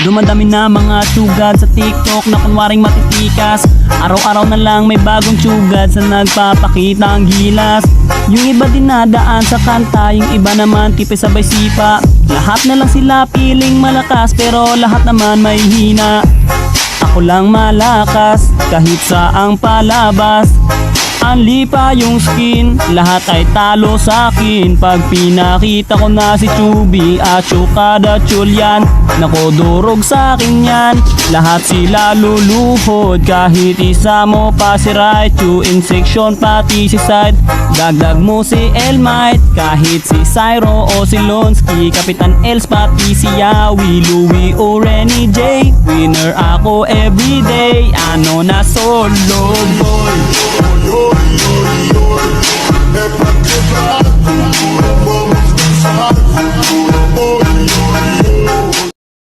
Dumadami na mga tsugad sa TikTok na kunwaring matitikas. Araw-araw na lang may bagong tsugad sa nagpapakita ang gilas. Yung iba dinadaan sa kanta, yung iba naman tipis sabay sipa. Lahat na lang sila piling malakas pero lahat naman may hina. Ako lang malakas kahit saang palabas. Anli pa yung skin, lahat ay talo sa akin. Pag pinakita ko na si Chubby at Chukada Chulyan, nako durog sa akin yan. Lahat sila luluhod, kahit isa mo pa si Raichu. In section pati si Side, dagdag mo si Elmite. Kahit si Cyro o si Lonsky, Kapitan Els pati si Yawi, Louie o Renny J. Winner ako everyday, ano na solo boy. É pra quebrar, vamos dançar.